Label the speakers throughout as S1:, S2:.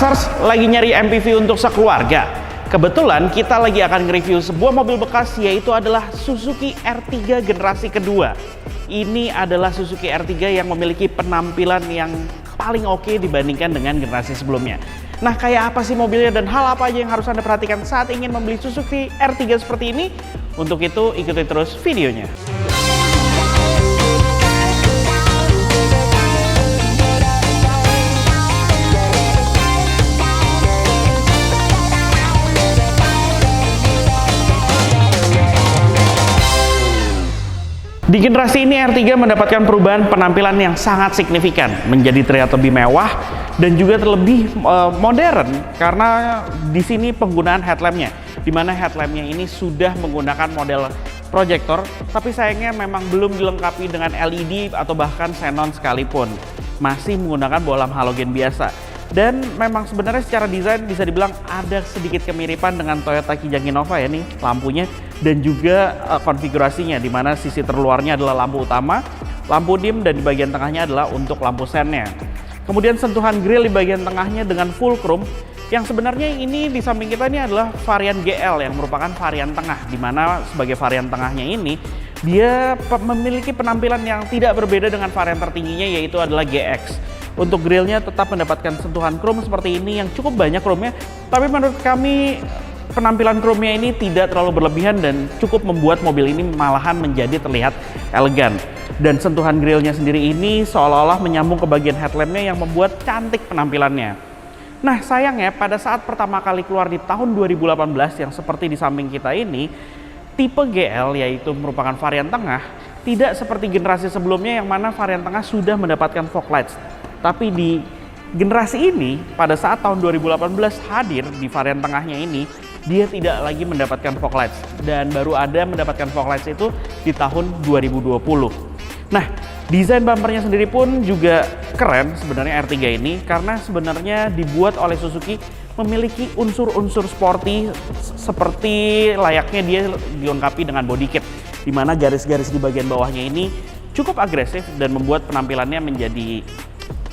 S1: Traksers lagi nyari MPV untuk sekeluarga? Kebetulan kita lagi akan nge-review sebuah mobil bekas, yaitu adalah Suzuki R3 generasi kedua. Ini adalah Suzuki R3 yang memiliki penampilan yang paling oke dibandingkan dengan generasi sebelumnya. Nah, kayak apa sih mobilnya dan hal apa aja yang harus Anda perhatikan saat ingin membeli Suzuki R3 seperti ini? Untuk itu, ikuti terus videonya. Di generasi ini R3 mendapatkan perubahan penampilan yang sangat signifikan, menjadi terlihat lebih mewah dan juga lebih modern karena di sini penggunaan headlampnya, di mana headlampnya ini sudah menggunakan model proyektor, tapi sayangnya memang belum dilengkapi dengan LED atau bahkan xenon sekalipun, masih menggunakan bohlam halogen biasa. Dan memang sebenarnya secara desain bisa dibilang ada sedikit kemiripan dengan Toyota Kijang Innova ya nih lampunya, dan juga konfigurasinya di mana sisi terluarnya adalah lampu utama, lampu dim, dan di bagian tengahnya adalah untuk lampu sennya. Kemudian sentuhan grill di bagian tengahnya dengan full chrome, yang sebenarnya ini di samping kita ini adalah varian GL yang merupakan varian tengah, di mana sebagai varian tengahnya ini dia memiliki penampilan yang tidak berbeda dengan varian tertingginya, yaitu adalah GX. Untuk grillnya tetap mendapatkan sentuhan chrome seperti ini yang cukup banyak chrome-nya, tapi menurut kami penampilan chrome-nya ini tidak terlalu berlebihan dan cukup membuat mobil ini malahan menjadi terlihat elegan. Dan sentuhan grillnya sendiri ini seolah-olah menyambung ke bagian headlampnya yang membuat cantik penampilannya. Nah, sayangnya pada saat pertama kali keluar di tahun 2018 yang seperti di samping kita ini, tipe GL yaitu merupakan varian tengah, tidak seperti generasi sebelumnya yang mana varian tengah sudah mendapatkan fog lights. Tapi di generasi ini, pada saat tahun 2018 hadir di varian tengahnya ini, dia tidak lagi mendapatkan fog lights. Dan baru ada mendapatkan fog lights itu di tahun 2020. Nah, desain bumpernya sendiri pun juga keren sebenarnya R3 ini, karena sebenarnya dibuat oleh Suzuki memiliki unsur-unsur sporty seperti layaknya dia dilengkapi dengan body kit, di mana garis-garis di bagian bawahnya ini cukup agresif dan membuat penampilannya menjadi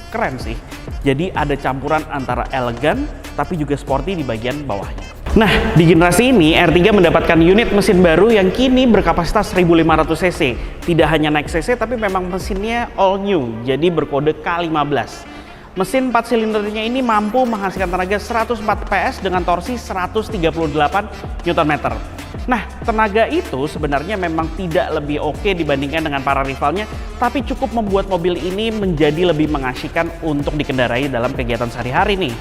S1: keren sih. Jadi ada campuran antara elegan tapi juga sporty di bagian bawahnya. Nah, di generasi ini R3 mendapatkan unit mesin baru yang kini berkapasitas 1500 cc. Tidak hanya naik cc tapi memang mesinnya all new, jadi berkode K15. Mesin 4 silindernya ini mampu menghasilkan tenaga 104 PS dengan torsi 138 Nm. Nah, tenaga itu sebenarnya memang tidak lebih oke dibandingkan dengan para rivalnya, tapi cukup membuat mobil ini menjadi lebih mengasyikkan untuk dikendarai dalam kegiatan sehari-hari nih.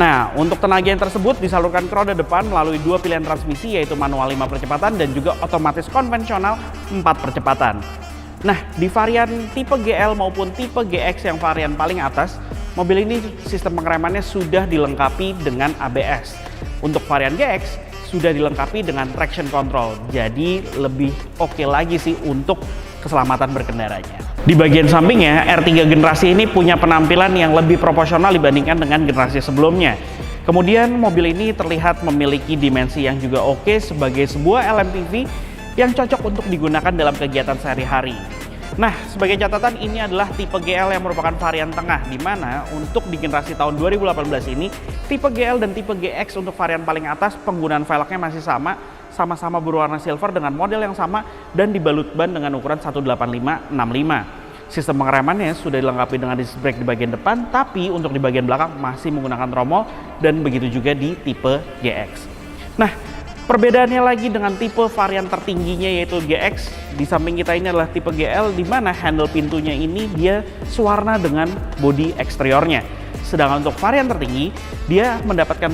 S1: Nah, untuk tenaga yang tersebut disalurkan ke roda depan melalui dua pilihan transmisi, yaitu manual 5 percepatan dan juga otomatis konvensional 4 percepatan. Nah, di varian tipe GL maupun tipe GX yang varian paling atas, mobil ini sistem pengeremannya sudah dilengkapi dengan ABS. Untuk varian GX sudah dilengkapi dengan traction control, jadi lebih oke lagi sih untuk keselamatan berkendaranya. Di bagian sampingnya, R3 generasi ini punya penampilan yang lebih proporsional dibandingkan dengan generasi sebelumnya. Kemudian mobil ini terlihat memiliki dimensi yang juga oke sebagai sebuah LMPV yang cocok untuk digunakan dalam kegiatan sehari-hari. Nah, sebagai catatan, ini adalah tipe GL yang merupakan varian tengah, di mana untuk di generasi tahun 2018 ini, tipe GL dan tipe GX untuk varian paling atas penggunaan velgnya masih sama-sama berwarna silver dengan model yang sama dan dibalut ban dengan ukuran 185/65. Sistem pengeremannya sudah dilengkapi dengan disc brake di bagian depan, tapi untuk di bagian belakang masih menggunakan tromol, dan begitu juga di tipe GX. Nah, perbedaannya lagi dengan tipe varian tertingginya yaitu GX, di samping kita ini adalah tipe GL, di mana handle pintunya ini dia sewarna dengan bodi eksteriornya. Sedangkan untuk varian tertinggi, dia mendapatkan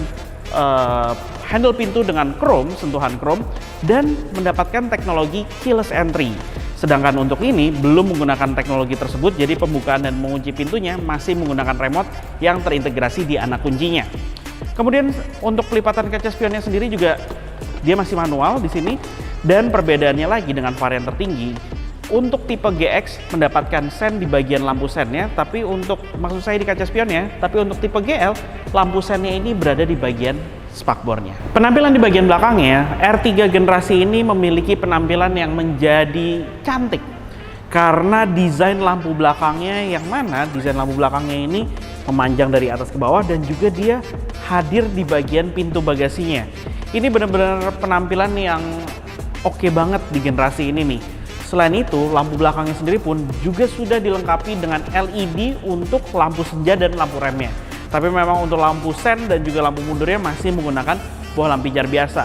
S1: handle pintu dengan chrome, sentuhan chrome, dan mendapatkan teknologi keyless entry. Sedangkan untuk ini belum menggunakan teknologi tersebut, jadi pembukaan dan mengunci pintunya masih menggunakan remote yang terintegrasi di anak kuncinya. Kemudian untuk pelipatan kaca spionnya sendiri juga dia masih manual di sini, dan perbedaannya lagi dengan varian tertinggi. Untuk tipe GX mendapatkan sen di bagian lampu sennya, tapi untuk maksud saya di kaca spionnya, tapi untuk tipe GL lampu sennya ini berada di bagian spakbornya. Penampilan di bagian belakangnya, R3 generasi ini memiliki penampilan yang menjadi cantik karena desain lampu belakangnya, yang mana desain lampu belakangnya ini memanjang dari atas ke bawah, dan juga dia hadir di bagian pintu bagasinya. Ini benar-benar penampilan yang oke banget di generasi ini nih. Selain itu, lampu belakangnya sendiri pun juga sudah dilengkapi dengan LED untuk lampu senja dan lampu remnya. Tapi memang untuk lampu sen dan juga lampu mundurnya masih menggunakan bohlam pijar biasa.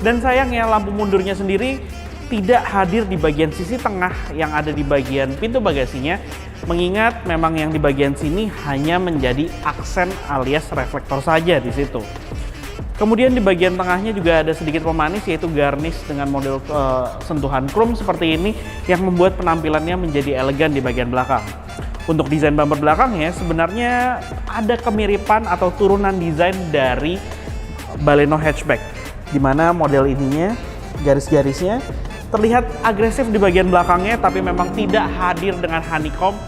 S1: Dan sayangnya lampu mundurnya sendiri tidak hadir di bagian sisi tengah yang ada di bagian pintu bagasinya, mengingat memang yang di bagian sini hanya menjadi aksen alias reflektor saja di situ. Kemudian di bagian tengahnya juga ada sedikit pemanis, yaitu garnish dengan model sentuhan chrome seperti ini yang membuat penampilannya menjadi elegan di bagian belakang. Untuk desain bumper belakangnya sebenarnya ada kemiripan atau turunan desain dari Baleno hatchback, di mana model ininya garis-garisnya terlihat agresif di bagian belakangnya, tapi memang tidak hadir dengan honeycomb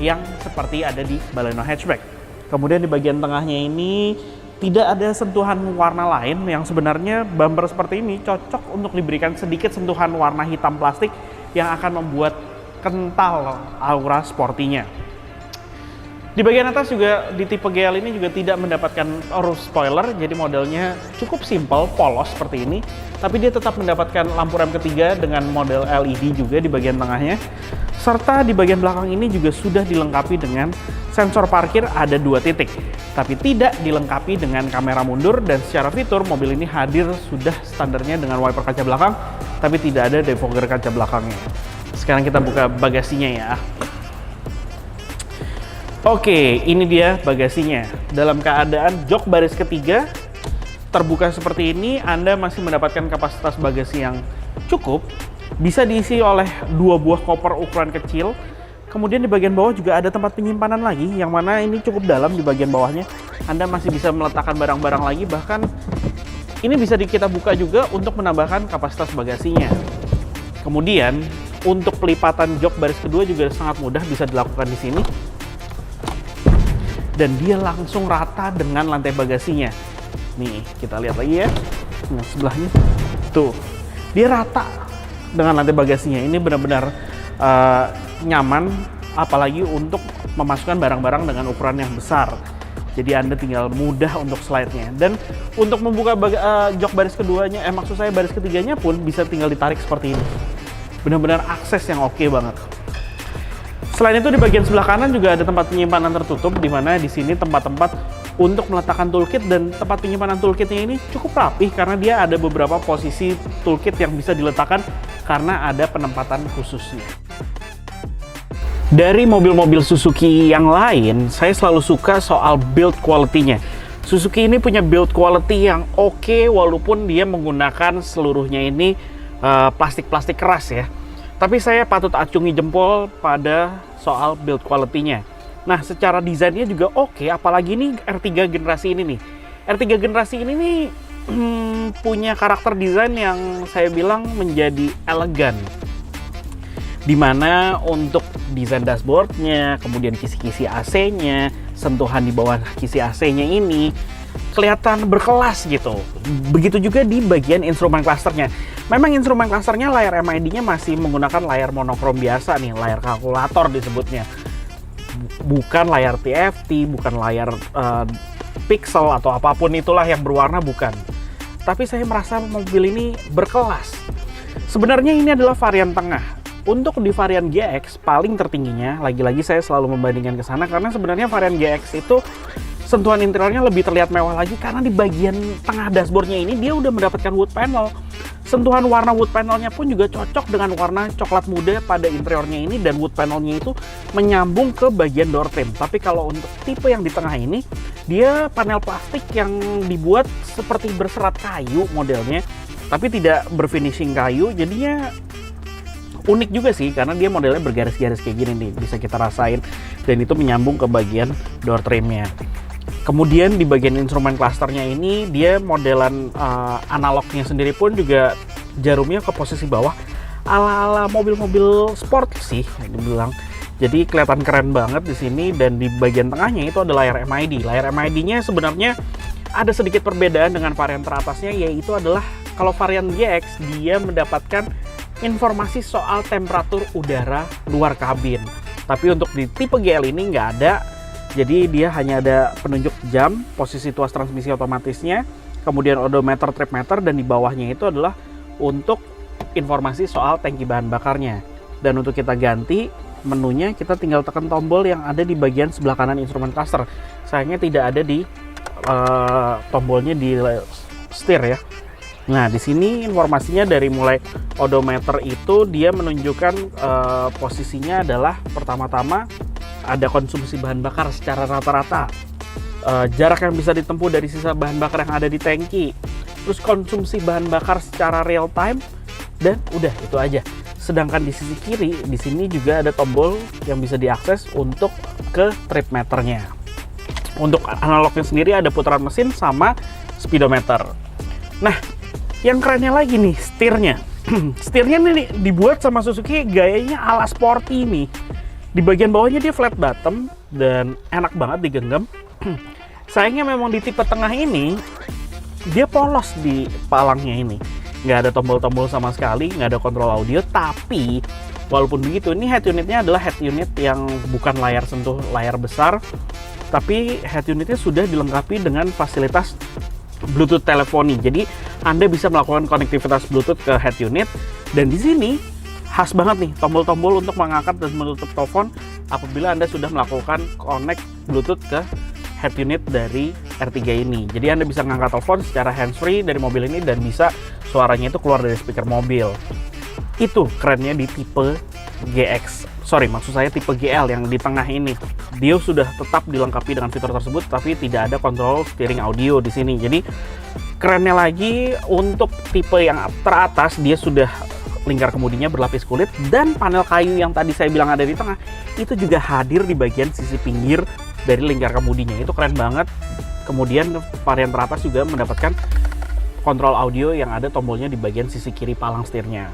S1: yang seperti ada di Baleno hatchback. Kemudian di bagian tengahnya ini tidak ada sentuhan warna lain, yang sebenarnya bumper seperti ini cocok untuk diberikan sedikit sentuhan warna hitam plastik yang akan membuat kental aura sportinya. Di bagian atas juga di tipe GL ini juga tidak mendapatkan roof spoiler, jadi modelnya cukup simple, polos seperti ini. Tapi dia tetap mendapatkan lampu rem ketiga dengan model LED juga di bagian tengahnya. Serta di bagian belakang ini juga sudah dilengkapi dengan sensor parkir ada 2 titik. Tapi tidak dilengkapi dengan kamera mundur, dan secara fitur mobil ini hadir sudah standarnya dengan wiper kaca belakang, tapi tidak ada defogger kaca belakangnya. Sekarang kita buka bagasinya ya. Oke, ini dia bagasinya. Dalam keadaan jok baris ketiga terbuka seperti ini, Anda masih mendapatkan kapasitas bagasi yang cukup. Bisa diisi oleh 2 buah koper ukuran kecil. Kemudian di bagian bawah juga ada tempat penyimpanan lagi, yang mana ini cukup dalam di bagian bawahnya. Anda masih bisa meletakkan barang-barang lagi, bahkan ini bisa kita buka juga untuk menambahkan kapasitas bagasinya. Kemudian untuk pelipatan jok baris kedua juga sangat mudah bisa dilakukan di sini. Dan dia langsung rata dengan lantai bagasinya. Nih, kita lihat lagi ya. Nah, sebelahnya. Tuh, dia rata dengan lantai bagasinya. Ini benar-benar nyaman, apalagi untuk memasukkan barang-barang dengan ukuran yang besar. Jadi Anda tinggal mudah untuk slide-nya. Dan untuk membuka jok baris keduanya, maksud saya baris ketiganya pun bisa tinggal ditarik seperti ini. Benar-benar akses yang oke banget. Selain itu di bagian sebelah kanan juga ada tempat penyimpanan tertutup, di mana di sini tempat-tempat untuk meletakkan toolkit, dan tempat penyimpanan toolkitnya ini cukup rapih karena dia ada beberapa posisi toolkit yang bisa diletakkan karena ada penempatan khususnya. Dari mobil-mobil Suzuki yang lain, saya selalu suka soal build quality-nya. Suzuki ini punya build quality yang oke, walaupun dia menggunakan seluruhnya ini plastik-plastik keras ya. Tapi saya patut acungi jempol pada soal build quality-nya. Nah, secara desainnya juga oke, apalagi ini R3 generasi ini nih. R3 generasi ini nih punya karakter desain yang saya bilang menjadi elegan. Dimana untuk desain dashboardnya, kemudian kisi-kisi AC-nya, sentuhan di bawah kisi AC-nya ini kelihatan berkelas gitu. Begitu juga di bagian instrumen clusternya. Memang instrumen clusternya layar MID-nya masih menggunakan layar monokrom biasa nih, layar kalkulator disebutnya. Bukan layar TFT, bukan layar pixel atau apapun itulah yang berwarna, bukan. Tapi saya merasa mobil ini berkelas. Sebenarnya ini adalah varian tengah. Untuk di varian GX paling tertingginya, lagi-lagi saya selalu membandingkan ke sana karena sebenarnya varian GX itu sentuhan interiornya lebih terlihat mewah lagi karena di bagian tengah dashboardnya ini dia udah mendapatkan wood panel. Sentuhan warna wood panelnya pun juga cocok dengan warna coklat muda pada interiornya ini, dan wood panelnya itu menyambung ke bagian door trim. Tapi kalau untuk tipe yang di tengah ini, dia panel plastik yang dibuat seperti berserat kayu modelnya, tapi tidak berfinishing kayu, jadinya unik juga sih karena dia modelnya bergaris-garis kayak gini nih, bisa kita rasain, dan itu menyambung ke bagian door trimnya. Kemudian di bagian instrumen clusternya ini dia modelan analognya sendiri pun juga jarumnya ke posisi bawah ala-ala mobil-mobil sport sih dibilang. Jadi kelihatan keren banget di sini, dan di bagian tengahnya itu ada layar MID. Layar MID-nya sebenarnya ada sedikit perbedaan dengan varian teratasnya, yaitu adalah kalau varian GX dia mendapatkan informasi soal temperatur udara luar kabin. Tapi untuk di tipe GL ini nggak ada. Jadi dia hanya ada penunjuk jam, posisi tuas transmisi otomatisnya, kemudian odometer, trip meter, dan di bawahnya itu adalah untuk informasi soal tangki bahan bakarnya. Dan untuk kita ganti menunya, kita tinggal tekan tombol yang ada di bagian sebelah kanan instrumen cluster. Sayangnya tidak ada di tombolnya di setir ya. Nah, di sini informasinya dari mulai odometer itu dia menunjukkan posisinya adalah pertama-tama ada konsumsi bahan bakar secara rata-rata, jarak yang bisa ditempuh dari sisa bahan bakar yang ada di tangki, terus konsumsi bahan bakar secara real time, dan udah itu aja. Sedangkan di sisi kiri di sini juga ada tombol yang bisa diakses untuk ke trip meternya. Untuk analognya sendiri ada putaran mesin sama speedometer. Nah, yang kerennya lagi nih setirnya. Setirnya nih dibuat sama Suzuki gayanya ala sporty nih. Di bagian bawahnya dia flat bottom dan enak banget digenggam. Sayangnya memang di tipe tengah ini dia polos di palangnya ini. Nggak ada tombol-tombol sama sekali, nggak ada kontrol audio. Tapi walaupun begitu, ini head unitnya adalah head unit yang bukan layar sentuh layar besar, tapi head unitnya sudah dilengkapi dengan fasilitas Bluetooth teleponi. Jadi Anda bisa melakukan konektivitas Bluetooth ke head unit, dan di sini khas banget nih tombol-tombol untuk mengangkat dan menutup telepon apabila Anda sudah melakukan connect Bluetooth ke head unit dari R3 ini. Jadi Anda bisa mengangkat telepon secara handsfree dari mobil ini dan bisa suaranya itu keluar dari speaker mobil. Itu kerennya di tipe GX. Sorry, maksud saya tipe GL yang di tengah ini. Dia sudah tetap dilengkapi dengan fitur tersebut, tapi tidak ada kontrol steering audio di sini. Jadi kerennya lagi untuk tipe yang teratas, dia sudah lingkar kemudinya berlapis kulit, dan panel kayu yang tadi saya bilang ada di tengah itu juga hadir di bagian sisi pinggir dari lingkar kemudinya. Itu keren banget. Kemudian varian teratas juga mendapatkan kontrol audio yang ada tombolnya di bagian sisi kiri palang setirnya.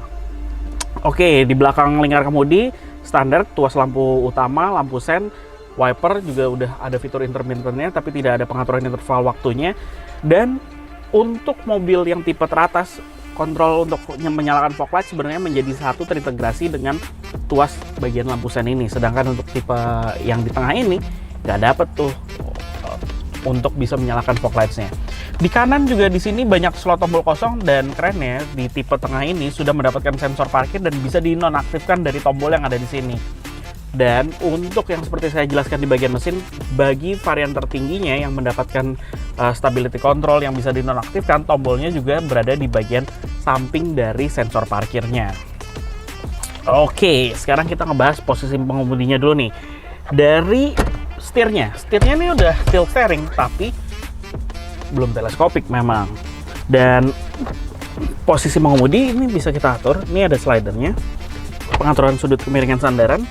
S1: Oke, di belakang lingkar kemudi standar tuas lampu utama, lampu sen, wiper juga udah ada fitur intermittennya, tapi tidak ada pengaturan interval waktunya. Dan untuk mobil yang tipe teratas, kontrol untuk menyalakan fog light sebenarnya menjadi satu terintegrasi dengan tuas bagian lampu sen ini. Sedangkan untuk tipe yang di tengah ini nggak dapet tuh untuk bisa menyalakan fog lights-nya. Di kanan juga di sini banyak slot tombol kosong, dan kerennya di tipe tengah ini sudah mendapatkan sensor parkir dan bisa dinonaktifkan dari tombol yang ada di sini. Dan untuk yang seperti saya jelaskan di bagian mesin, bagi varian tertingginya yang mendapatkan stability control yang bisa dinonaktifkan, tombolnya juga berada di bagian samping dari sensor parkirnya. Oke, sekarang kita ngebahas posisi pengemudinya dulu nih. Dari setirnya ini udah tilt steering, tapi belum teleskopik memang. Dan posisi pengemudi ini bisa kita atur. Ini ada slidernya, pengaturan sudut kemiringan sandaran.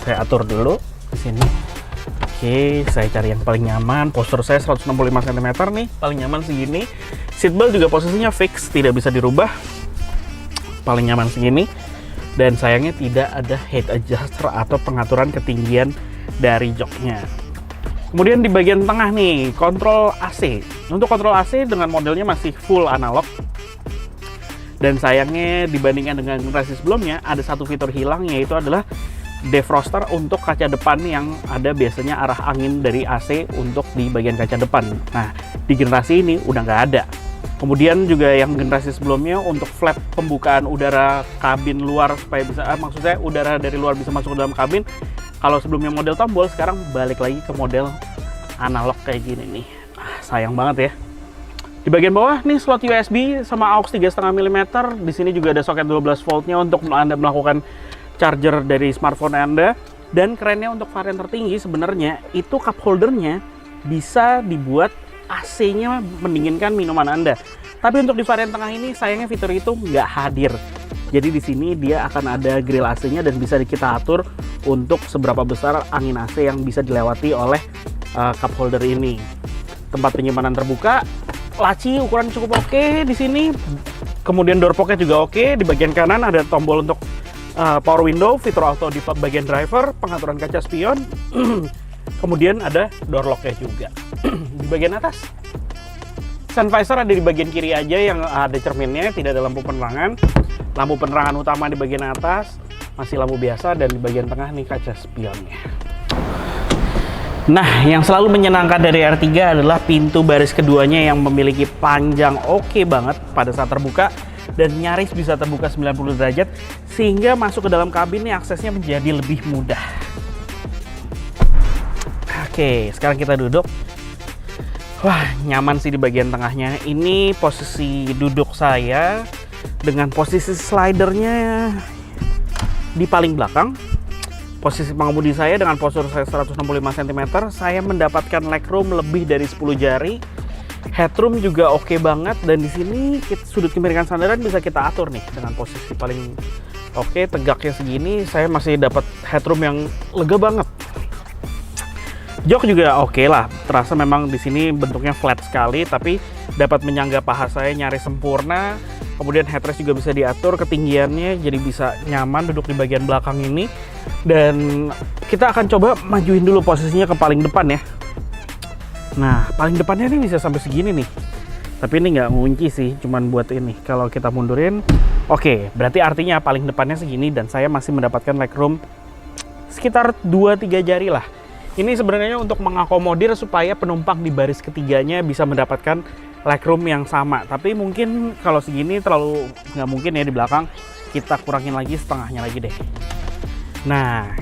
S1: Saya atur dulu di sini. Oke, saya cari yang paling nyaman. Postur saya 165 cm nih, paling nyaman segini. Seatbelt juga posisinya fix, tidak bisa dirubah. Paling nyaman segini. Dan sayangnya tidak ada head adjuster atau pengaturan ketinggian dari joknya. Kemudian di bagian tengah nih, kontrol AC. Untuk kontrol AC dengan modelnya masih full analog. Dan sayangnya dibandingkan dengan generasi sebelumnya, ada satu fitur hilang, yaitu adalah defroster untuk kaca depan yang ada biasanya arah angin dari AC untuk di bagian kaca depan. Nah, di generasi ini udah nggak ada. Kemudian juga yang generasi sebelumnya untuk flap pembukaan udara kabin luar supaya bisa, maksud saya udara dari luar bisa masuk ke dalam kabin. Kalau sebelumnya model tombol, sekarang balik lagi ke model analog kayak gini nih. Sayang banget ya. Di bagian bawah nih slot USB sama aux 3,5 mm. Di sini juga ada soket 12 voltnya untuk Anda melakukan charger dari smartphone Anda. Dan kerennya untuk varian tertinggi sebenarnya itu cup holdernya bisa dibuat AC-nya mendinginkan minuman Anda. Tapi untuk di varian tengah ini sayangnya fitur itu nggak hadir. Jadi di sini dia akan ada grill AC-nya dan bisa kita atur untuk seberapa besar angin AC yang bisa dilewati oleh cup holder ini. Tempat penyimpanan terbuka, laci ukuran cukup oke di sini. Kemudian door pocket juga oke. Di bagian kanan ada tombol untuk power window, fitur auto di bagian driver, pengaturan kaca spion. Kemudian ada door lock-nya juga. Di bagian atas, sun visor ada di bagian kiri aja yang ada cerminnya, tidak ada lampu penerangan. Lampu penerangan utama di bagian atas, masih lampu biasa, dan di bagian tengah nih kaca spionnya. Nah, yang selalu menyenangkan dari R3 adalah pintu baris keduanya yang memiliki panjang oke banget pada saat terbuka dan nyaris bisa terbuka 90 derajat sehingga masuk ke dalam kabin nih aksesnya menjadi lebih mudah. Oke, sekarang kita duduk. Wah, nyaman sih di bagian tengahnya. Ini posisi duduk saya dengan posisi slidernya di paling belakang. Posisi pengemudi saya dengan postur saya 165 cm, saya mendapatkan legroom lebih dari 10 jari. Headroom juga oke banget, dan di sini sudut kemiringan sandaran bisa kita atur nih dengan posisi paling oke, tegaknya segini. Saya masih dapat headroom yang lega banget. Jok juga oke lah, terasa memang di sini bentuknya flat sekali, tapi dapat menyangga paha saya nyaris sempurna. Kemudian headrest juga bisa diatur ketinggiannya, jadi bisa nyaman duduk di bagian belakang ini. Dan kita akan coba majuin dulu posisinya ke paling depan ya. Nah, paling depannya ini bisa sampai segini nih. Tapi ini nggak ngunci sih, cuman buat ini. Kalau kita mundurin, oke, berarti artinya paling depannya segini dan saya masih mendapatkan legroom sekitar 2-3 jari lah. Ini sebenarnya untuk mengakomodir supaya penumpang di baris ketiganya bisa mendapatkan legroom yang sama, tapi mungkin kalau segini terlalu nggak mungkin ya di belakang. Kita kurangin lagi setengahnya lagi deh. Nah,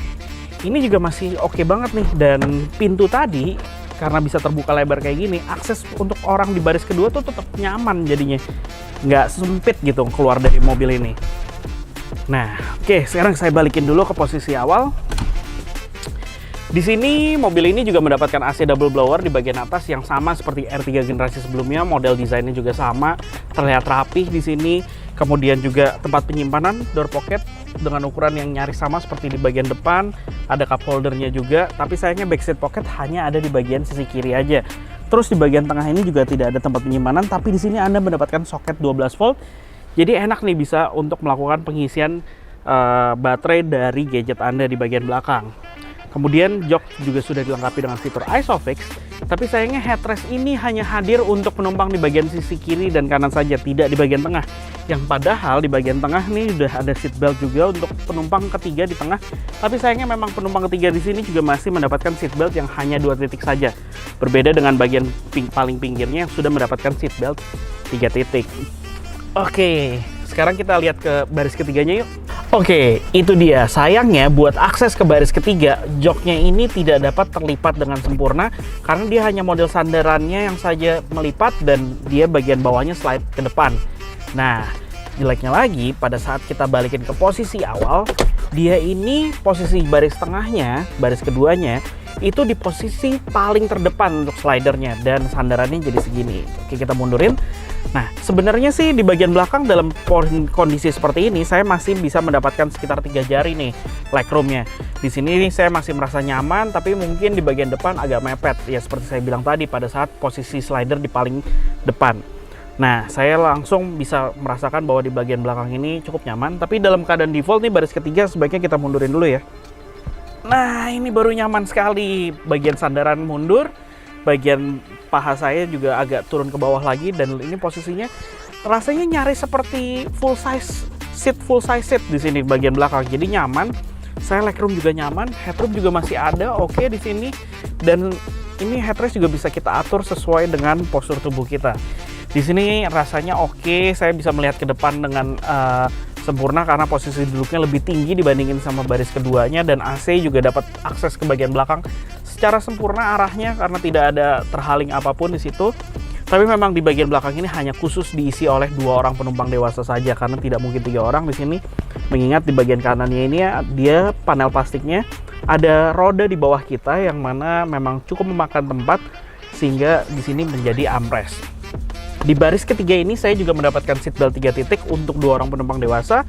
S1: ini juga masih oke banget nih, dan pintu tadi karena bisa terbuka lebar kayak gini, akses untuk orang di baris kedua tuh tetap nyaman jadinya, nggak sempit gitu keluar dari mobil ini. Nah, oke, sekarang saya balikin dulu ke posisi awal. Di sini mobil ini juga mendapatkan AC double blower di bagian atas yang sama seperti R3 generasi sebelumnya. Model desainnya juga sama, terlihat rapih di sini. Kemudian juga tempat penyimpanan door pocket dengan ukuran yang nyaris sama seperti di bagian depan. Ada cup holdernya juga, tapi sayangnya backseat pocket hanya ada di bagian sisi kiri aja. Terus di bagian tengah ini juga tidak ada tempat penyimpanan, tapi di sini Anda mendapatkan soket 12 volt. Jadi enak nih bisa untuk melakukan pengisian baterai dari gadget Anda di bagian belakang. Kemudian jok juga sudah dilengkapi dengan fitur ISOFIX, tapi sayangnya headrest ini hanya hadir untuk penumpang di bagian sisi kiri dan kanan saja, tidak di bagian tengah. Yang padahal di bagian tengah nih udah ada seat belt juga untuk penumpang ketiga di tengah, tapi sayangnya memang penumpang ketiga di sini juga masih mendapatkan seat belt yang hanya 2 titik saja. Berbeda dengan bagian paling pinggirnya yang sudah mendapatkan seat belt 3 titik. Oke, sekarang kita lihat ke baris ketiganya yuk. Oke, itu dia. Sayangnya buat akses ke baris ketiga, joknya ini tidak dapat terlipat dengan sempurna karena dia hanya model sandarannya yang saja melipat dan dia bagian bawahnya slide ke depan. Nah, jeleknya lagi pada saat kita balikin ke posisi awal, dia ini posisi baris tengahnya, baris keduanya itu di posisi paling terdepan untuk slidernya dan sandarannya jadi segini. Oke, kita mundurin. Nah, sebenarnya sih di bagian belakang dalam kondisi seperti ini saya masih bisa mendapatkan sekitar 3 jari nih legroomnya. Di sini saya masih merasa nyaman, tapi mungkin di bagian depan agak mepet ya seperti saya bilang tadi pada saat posisi slider di paling depan. Nah, saya langsung bisa merasakan bahwa di bagian belakang ini cukup nyaman, tapi dalam keadaan default nih baris ketiga sebaiknya kita mundurin dulu ya. Nah, ini baru nyaman sekali. Bagian sandaran mundur, bagian paha saya juga agak turun ke bawah lagi, dan ini posisinya rasanya nyaris seperti full size seat di sini bagian belakang. Jadi nyaman. Saya legroom juga nyaman, headroom juga masih ada oke di sini, dan ini headrest juga bisa kita atur sesuai dengan postur tubuh kita. Di sini rasanya oke, saya bisa melihat ke depan dengan sempurna karena posisi duduknya lebih tinggi dibandingin sama baris keduanya, dan AC juga dapat akses ke bagian belakang secara sempurna arahnya karena tidak ada terhaling apapun di situ. Tapi memang di bagian belakang ini hanya khusus diisi oleh 2 orang penumpang dewasa saja karena tidak mungkin 3 orang di sini. Mengingat di bagian kanannya ini dia panel plastiknya, ada roda di bawah kita yang mana memang cukup memakan tempat sehingga di sini menjadi armrest. Di baris ketiga ini saya juga mendapatkan seatbelt 3 titik untuk 2 orang penumpang dewasa,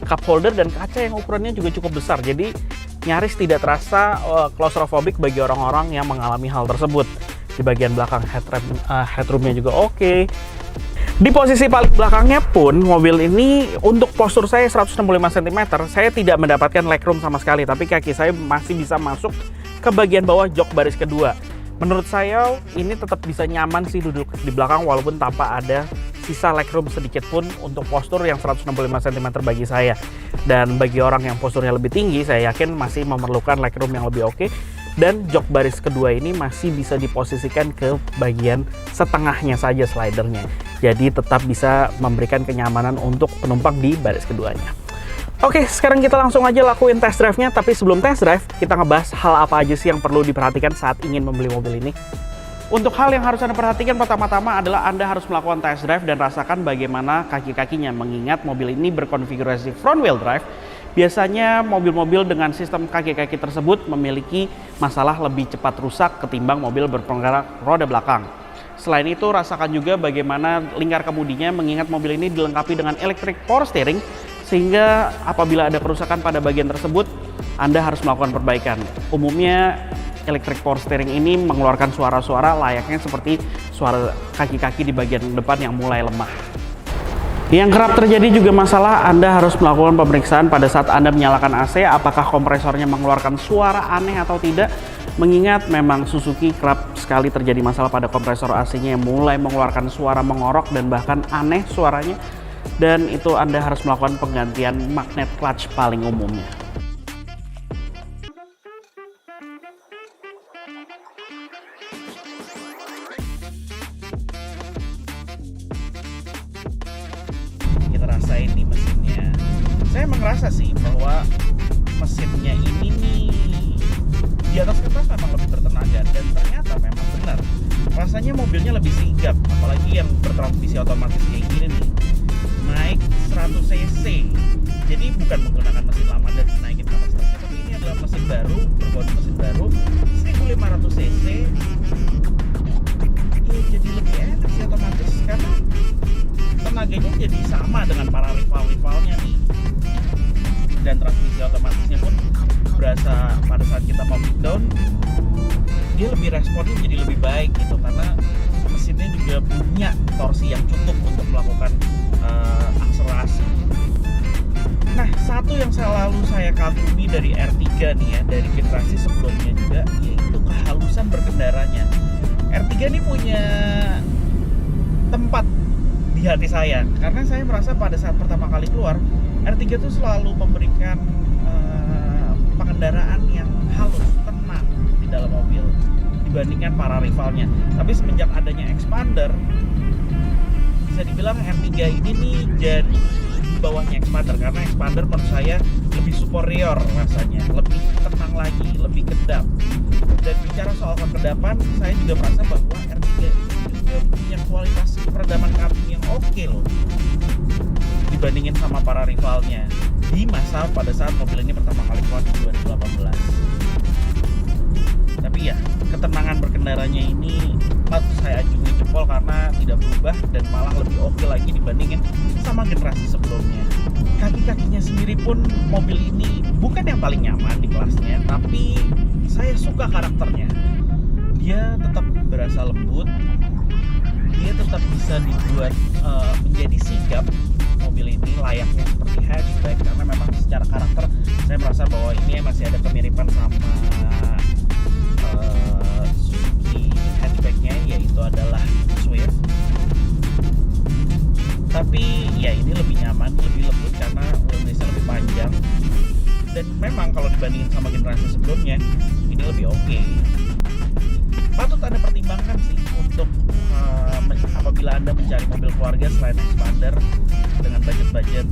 S1: cup holder dan kaca yang ukurannya juga cukup besar. Jadi nyaris tidak terasa claustrophobic bagi orang-orang yang mengalami hal tersebut. Di bagian belakang headroomnya juga oke. Di posisi paling belakangnya pun mobil ini untuk postur saya 165 cm, saya tidak mendapatkan legroom sama sekali, tapi kaki saya masih bisa masuk ke bagian bawah jok baris kedua. Menurut saya ini tetap bisa nyaman sih duduk di belakang walaupun tanpa ada sisa legroom sedikit pun untuk postur yang 165 cm bagi saya. Dan bagi orang yang posturnya lebih tinggi, saya yakin masih memerlukan legroom yang lebih oke. Dan jok baris kedua ini masih bisa diposisikan ke bagian setengahnya saja slidernya. Jadi tetap bisa memberikan kenyamanan untuk penumpang di baris keduanya. Oke, sekarang kita langsung aja lakuin test drive-nya. Tapi sebelum test drive, kita ngebahas hal apa aja sih yang perlu diperhatikan saat ingin membeli mobil ini. Untuk hal yang harus Anda perhatikan pertama-tama adalah Anda harus melakukan test drive dan rasakan bagaimana kaki-kakinya. Mengingat mobil ini berkonfigurasi front wheel drive, biasanya mobil-mobil dengan sistem kaki-kaki tersebut memiliki masalah lebih cepat rusak ketimbang mobil berpenggerak roda belakang. Selain itu, rasakan juga bagaimana lingkar kemudinya mengingat mobil ini dilengkapi dengan electric power steering, sehingga apabila ada kerusakan pada bagian tersebut, Anda harus melakukan perbaikan. Umumnya, electric power steering ini mengeluarkan suara-suara layaknya seperti suara kaki-kaki di bagian depan yang mulai lemah. Yang kerap terjadi juga masalah Anda harus melakukan pemeriksaan pada saat Anda menyalakan AC, apakah kompresornya mengeluarkan suara aneh atau tidak. Mengingat memang Suzuki kerap sekali terjadi masalah pada kompresor AC-nya yang mulai mengeluarkan suara mengorok dan bahkan aneh suaranya. Dan itu Anda harus melakukan penggantian magnet clutch paling umumnya. Kita rasain nih mesinnya. Saya emang ngerasa sih bahwa mesinnya ini nih di atas kertas memang lebih bertenaga, dan ternyata memang benar. Rasanya mobilnya lebih sigap, apalagi yang bertransmisi otomatis kayak gini nih. Naik 100 cc. Jadi bukan menggunakan mesin lama dan dinaikin kapasitasnya, tapi ini adalah mesin baru, berbodi mesin baru 1500 cc. Ya, jadi lebih enak sih otomatis karena tenaganya jadi sama dengan para rival-rivalnya nih. Dan transmisi otomatisnya pun berasa pada saat kita mau kick down, dia lebih responnya jadi lebih baik gitu, karena mesinnya juga punya torsi yang cukup untuk melakukan akselerasi. Nah, satu yang selalu saya kagumi dari R3 nih ya, dari generasi sebelumnya juga, yaitu kehalusan berkendaranya. R3 ini punya tempat di hati saya, karena saya merasa pada saat pertama kali keluar, R3 itu selalu memberikan pengendaraan yang halus, tenang di dalam mobil dibandingkan para rivalnya. Tapi semenjak adanya Expander, bisa dibilang R3 ini nih jadi di bawahnya Expander, karena Expander menurut saya lebih superior rasanya, lebih tenang lagi, lebih kedap. Dan bicara soal kekedapan, saya juga merasa bahwa R3 ini juga punya kualitas peredaman kabin yang oke loh dibandingin sama para rivalnya di masa pada saat mobil ini pertama kali keluar di 2018. Tapi ya, ketenangan berkendaranya ini patut saya acungi jempol karena tidak berubah dan malah lebih oke lagi dibandingin sama generasi sebelumnya. Kaki-kakinya sendiri pun mobil ini bukan yang paling nyaman di kelasnya, tapi saya suka karakternya. Dia tetap berasa lembut, dia tetap bisa dibuat menjadi sigap. Mobil ini layaknya seperti hatchback, karena memang secara karakter saya merasa bahwa ini masih ada kemiripan sama Suzuki hatchbacknya, yaitu adalah Swift. Tapi ya ini lebih nyaman, lebih lembut karena wheelbase-nya lebih panjang. Dan memang kalau dibandingin sama generasi sebelumnya, ini lebih oke. Patut Anda pertimbangkan sih untuk apabila Anda mencari mobil keluarga selain Expander dengan budget